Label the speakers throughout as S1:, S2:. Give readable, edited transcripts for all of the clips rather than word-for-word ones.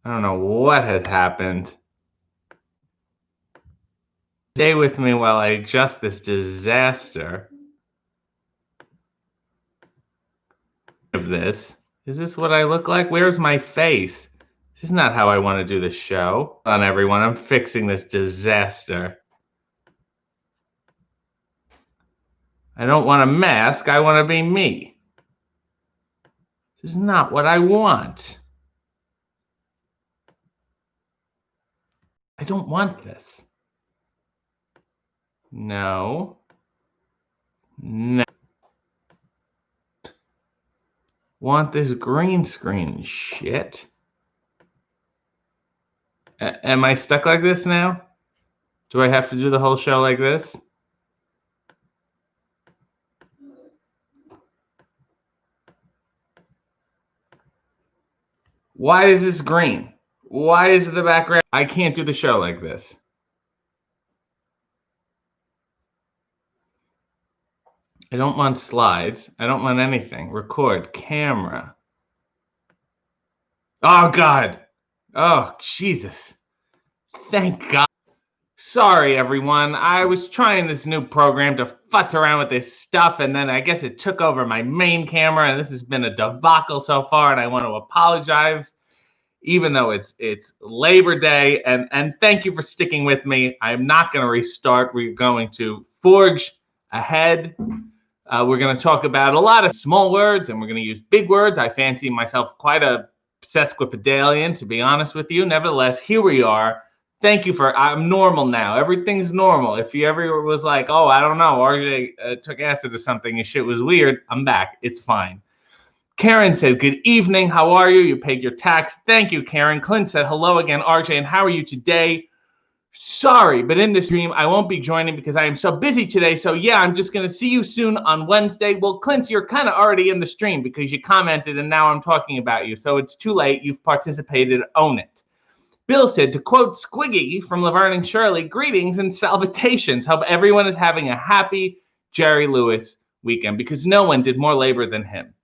S1: I don't know what has happened. Stay with me while I adjust this disaster of this. Is this what I look like? Where's my face? This is not how I want to do the show. Hold on, everyone. I'm fixing this disaster. I don't want a mask. I want to be me. This is not what I want. I don't want this. No. No. Want this green screen shit. Am I stuck like this now? Do I have to do the whole show like this? Why is this green? Why is the background? I can't do the show like this. I don't want slides. I don't want anything. Record, camera. Oh, God. Oh, Jesus. Thank God. Sorry, everyone. I was trying this new program to futz around with this stuff, and then I guess it took over my main camera, and this has been a debacle so far, and I want to apologize, even though it's Labor Day, and thank you for sticking with me. I'm not going to restart. We're going to forge ahead. We're going to talk about a lot of small words, and we're going to use big words. I fancy myself quite a sesquipedalian, to be honest with you. Nevertheless, here we are. Thank you for, I'm normal now. Everything's normal. If you ever was like, oh, I don't know, RJ took acid or something and shit was weird, I'm back. It's fine. Karen said, good evening. How are you? You paid your tax. Thank you, Karen. Clint said, hello again, RJ, and how are you today? Sorry, but in this stream, I won't be joining because I am so busy today. So yeah, I'm just going to see you soon on Wednesday. Well, Clint, you're kind of already in the stream because you commented and now I'm talking about you. So it's too late. You've participated. Own it. Bill said, to quote Squiggy from Laverne and Shirley, greetings and salutations. Hope everyone is having a happy Jerry Lewis weekend because no one did more labor than him.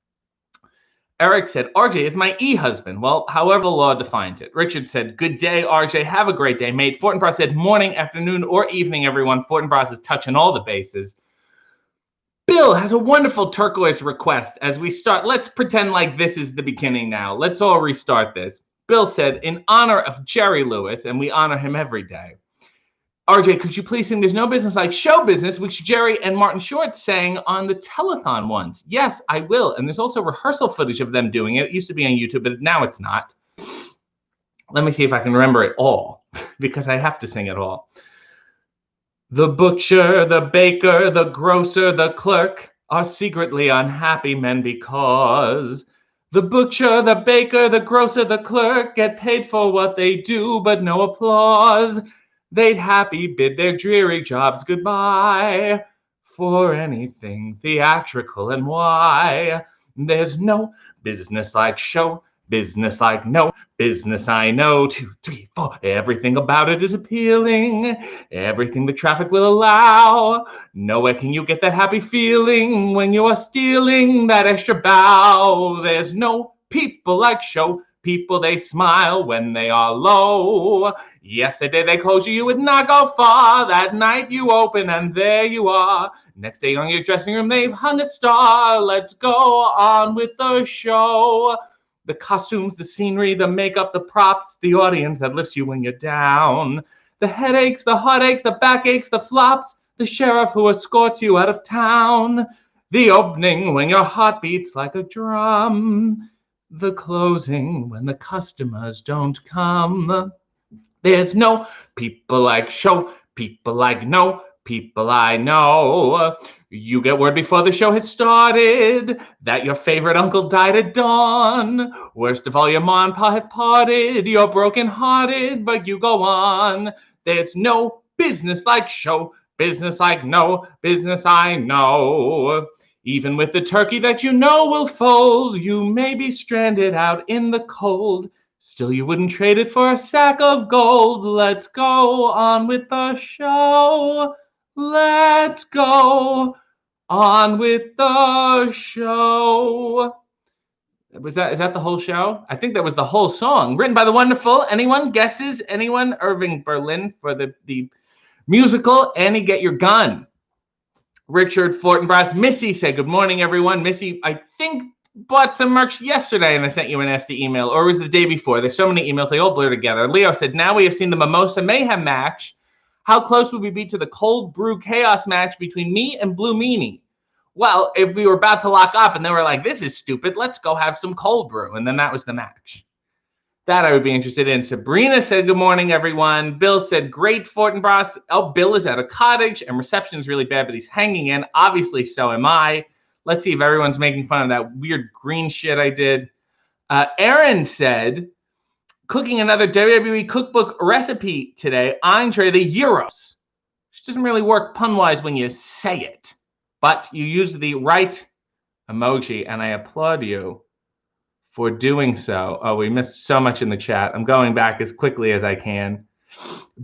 S1: Eric said, RJ is my e-husband. Well, however the law defines it. Richard said, good day, RJ. Have a great day, mate. Fortinbras said, morning, afternoon, or evening, everyone. Fortinbras is touching all the bases. Bill has a wonderful turquoise request as we start. Let's pretend like this is the beginning now. Let's all restart this. Bill said, in honor of Jerry Lewis, and we honor him every day, RJ, could you please sing There's No Business Like Show Business, which Jerry and Martin Short sang on the telethon once? Yes, I will. And there's also rehearsal footage of them doing it. It used to be on YouTube, but now it's not. Let me see if I can remember it all, because I have to sing it all. The butcher, the baker, the grocer, the clerk are secretly unhappy men because the butcher, the baker, the grocer, the clerk get paid for what they do, but no applause. They'd happy bid their dreary jobs goodbye for anything theatrical, and why? There's no business like show, business like no business I know. 2, 3, 4. Everything about it is appealing. Everything the traffic will allow. Nowhere can you get that happy feeling when you are stealing that extra bow. There's no people like show. People, they smile when they are low. Yesterday they closed you, you would not go far. That night you open and there you are. Next day on your dressing room they've hung a star. Let's go on with the show. The costumes, the scenery, the makeup, the props, the audience that lifts you when you're down. The headaches, the heartaches, the backaches, the flops, the sheriff who escorts you out of town. The opening when your heart beats like a drum. The closing when the customers don't come. There's no people like show, people like no people I know. You get word before the show has started that your favorite uncle died at dawn. Worst of all, your mom and pa have parted. You're broken-hearted, but you go on. There's no business like show, business like no business I know. Even with the turkey that you know will fold, you may be stranded out in the cold. Still, you wouldn't trade it for a sack of gold. Let's go on with the show. Let's go on with the show. is that the whole show? I think that was the whole song, written by the wonderful. Anyone guesses? Anyone? Irving Berlin for the musical Annie Get Your Gun. Richard Fortinbras. Missy said, good morning, everyone. Missy, I think, bought some merch yesterday and I sent you a nasty email, or it was the day before. There's so many emails, they all blur together. Leo said, now we have seen the Mimosa Mayhem match. How close would we be to the Cold Brew Chaos match between me and Blue Meanie? Well, if we were about to lock up and they were like, this is stupid, let's go have some cold brew. And then that was the match. That I would be interested in. Sabrina said, good morning, everyone. Bill said, great, Fortinbras. Oh, Bill is at a cottage and reception is really bad, but he's hanging in. Obviously, so am I. Let's see if everyone's making fun of that weird green shit I did. Aaron said, cooking another WWE cookbook recipe today, Andre the Gyros. Which doesn't really work pun-wise when you say it. But you use the right emoji, and I applaud you for doing so. Oh, we missed so much in the chat. I'm going back as quickly as I can.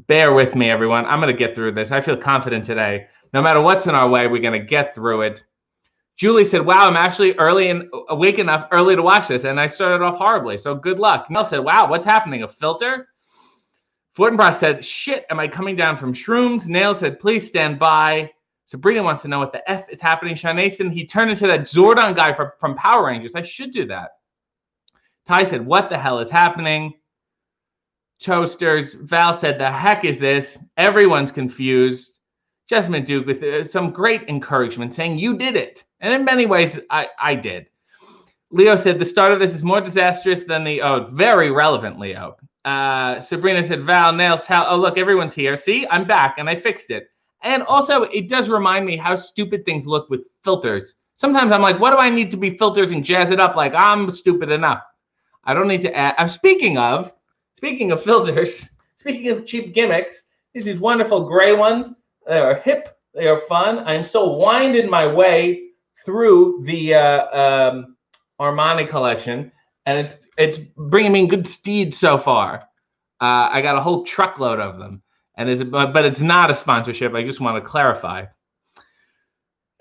S1: Bear with me, everyone. I'm going to get through this. I feel confident today. No matter what's in our way, we're going to get through it. Julie said, wow, I'm actually awake enough early to watch this, and I started off horribly, so good luck. Mel said, wow, what's happening? A filter? Fortinbras said, shit, am I coming down from shrooms? Nail said, please stand by. Sabrina wants to know what the F is happening. Shanason, he turned into that Zordon guy from Power Rangers. I should do that. Ty said, what the hell is happening? Toasters. Val said, the heck is this? Everyone's confused. Jessamine Duke with some great encouragement saying, you did it. And in many ways, I did. Leo said, the start of this is more disastrous than the, very relevant, Leo. Sabrina said, Val, Nails, oh, look, everyone's here. See, I'm back and I fixed it. And also, it does remind me how stupid things look with filters. Sometimes I'm like, what do I need to be filters and jazz it up like I'm stupid enough? I don't need to add. I'm speaking of filters, speaking of cheap gimmicks, these wonderful gray ones. They are hip. They are fun. I'm still winding my way through the Armani collection, and it's bringing me good steed so far. I got a whole truckload of them. But it's not a sponsorship. I just want to clarify.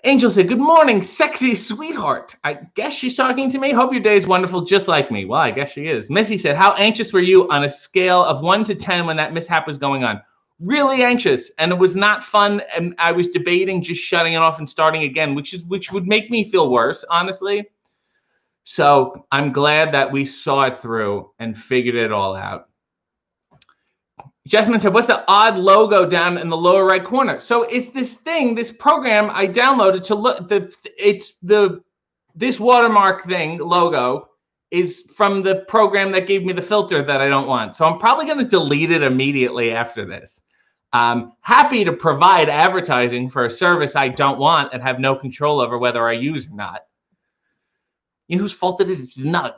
S1: Angel said, good morning, sexy sweetheart. I guess she's talking to me. Hope your day is wonderful, just like me. Well, I guess she is. Missy said, how anxious were you on a scale of 1 to 10 when that mishap was going on? Really anxious, and it was not fun. And I was debating just shutting it off and starting again, which would make me feel worse, honestly. So I'm glad that we saw it through and figured it all out. Jasmine said, what's the odd logo down in the lower right corner? So it's this thing, this program I downloaded to look, this watermark thing, logo, is from the program that gave me the filter that I don't want. So I'm probably going to delete it immediately after this. I'm happy to provide advertising for a service I don't want and have no control over whether I use or not. You know whose fault it is? It's Nug.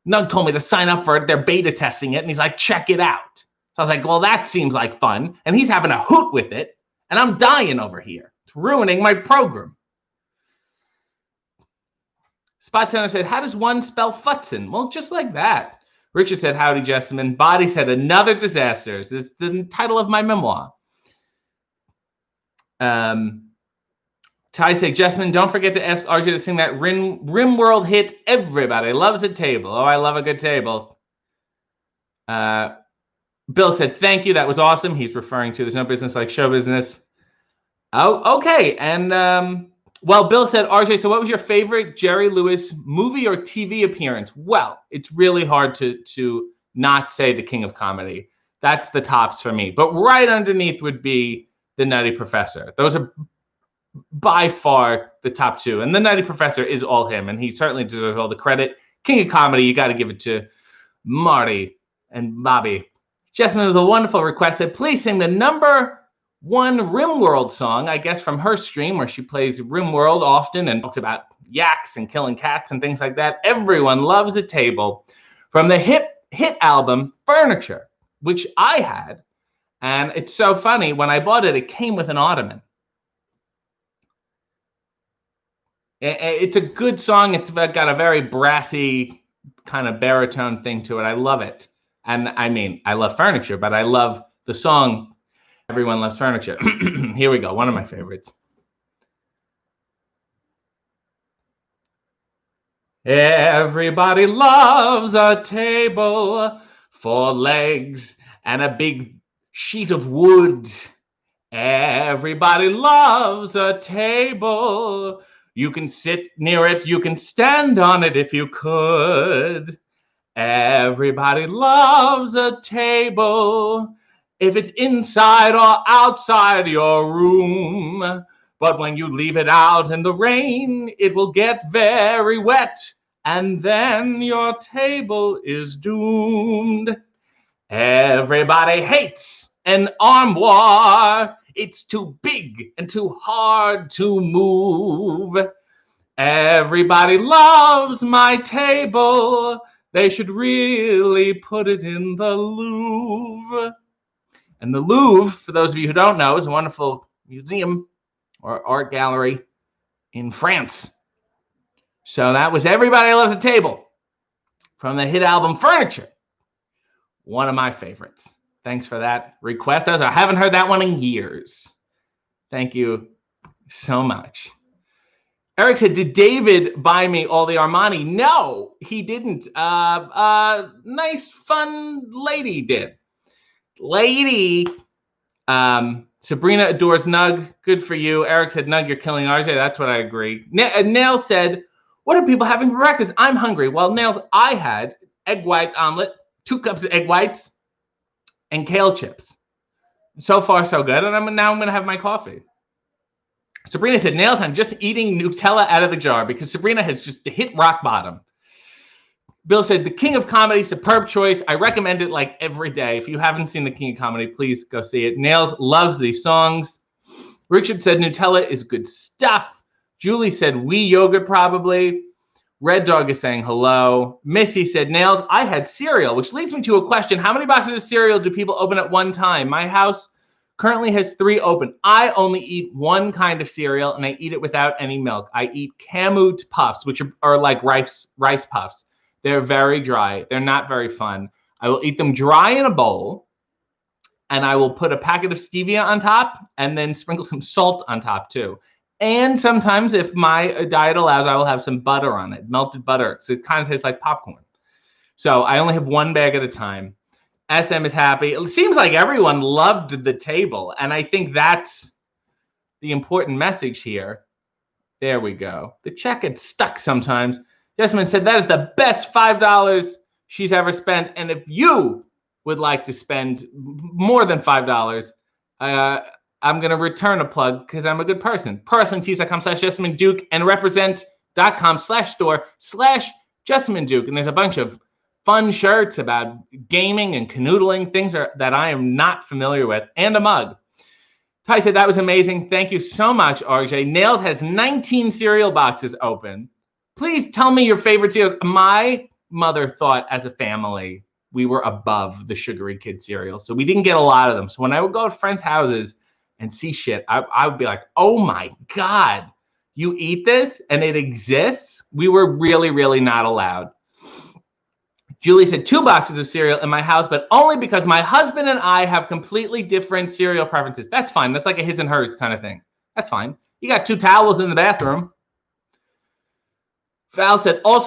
S1: Nug told me to sign up for it. They're beta testing it, and he's like, check it out. So I was like, well, that seems like fun. And he's having a hoot with it. And I'm dying over here. It's ruining my program. Spot Center said, how does one spell Futzen? Well, just like that. Richard said, howdy, Jessamine. Body said, another disasters. This is the title of my memoir. Ty said, Jessamine, don't forget to ask RJ to sing that Rimworld hit, Everybody Loves a Table. Oh, I love a good table. Bill said, thank you. That was awesome. He's referring to there's no business like show business. Oh, okay. And, well, Bill said, RJ, so what was your favorite Jerry Lewis movie or TV appearance? Well, it's really hard to not say the King of Comedy. That's the tops for me. But right underneath would be The Nutty Professor. Those are by far the top two. And The Nutty Professor is all him, and he certainly deserves all the credit. King of Comedy, you got to give it to Marty and Bobby. Jessamine with a wonderful request that please sing the #1 Rimworld song, I guess from her stream where she plays Rimworld often and talks about yaks and killing cats and things like that. Everyone Loves a Table from the hit album Furniture, which I had. And it's so funny, when I bought it, it came with an ottoman. It's a good song. It's got a very brassy kind of baritone thing to it. I love it. And I mean, I love Furniture, but I love the song Everyone Loves Furniture. Here we go. One of my favorites. Everybody loves a table, 4 legs and a big sheet of wood. Everybody loves a table. You can sit near it, you can stand on it if you could. Everybody loves a table, if it's inside or outside your room. But when you leave it out in the rain, it will get very wet, and then your table is doomed. Everybody hates an armoire. It's too big and too hard to move. Everybody loves my table. They should really put it in the Louvre. And the Louvre, for those of you who don't know, is a wonderful museum or art gallery in France. So that was Everybody Loves a Table from the hit album Furniture. One of my favorites. Thanks for that request. I haven't heard that one in years. Thank you so much. Eric said, did David buy me all the Armani? No, he didn't. Nice, fun lady did. Lady, Sabrina adores Nug. Good for you. Eric said, Nug, you're killing RJ. That's what I agree. Nails said, what are people having for breakfast? I'm hungry. Well, Nails, I had egg white omelet, 2 cups of egg whites, and kale chips. So far, so good. And now I'm going to have my coffee. Sabrina said, Nails, I'm just eating Nutella out of the jar because Sabrina has just hit rock bottom. Bill said, The King of Comedy, superb choice. I recommend it like every day. If you haven't seen The King of Comedy, please go see it. Nails loves these songs. Richard said, Nutella is good stuff. Julie said, wee yogurt probably. Red Dog is saying hello. Missy said, Nails, I had cereal, which leads me to a question. How many boxes of cereal do people open at one time? My house currently has 3 open. I only eat one kind of cereal, and I eat it without any milk. I eat Cameo puffs, which are like rice puffs. They're very dry. They're not very fun. I will eat them dry in a bowl, and I will put a packet of stevia on top and then sprinkle some salt on top too. And sometimes, if my diet allows, I will have some butter on it, melted butter. So it kind of tastes like popcorn. So I only have 1 bag at a time. SM is happy. It seems like everyone loved the table, and I think that's the important message here. There we go. The check gets stuck sometimes. Jessamine said that is the best $5 she's ever spent, and if you would like to spend more than $5, I'm going to return a plug because I'm a good person. Persontees.com/Jessamine Duke and represent.com/store/Jessamine Duke, and there's a bunch of fun shirts about gaming and canoodling, things that I am not familiar with, and a mug. Ty said, that was amazing. Thank you so much, RJ. Nails has 19 cereal boxes open. Please tell me your favorite cereals. My mother thought as a family we were above the sugary kid cereal, so we didn't get a lot of them. So when I would go to friends' houses and see shit, I would be like, oh my God, you eat this and it exists? We were really, really not allowed. Julie said 2 boxes of cereal in my house, but only because my husband and I have completely different cereal preferences. That's fine. That's like a his and hers kind of thing. That's fine. You got 2 towels in the bathroom. Val said also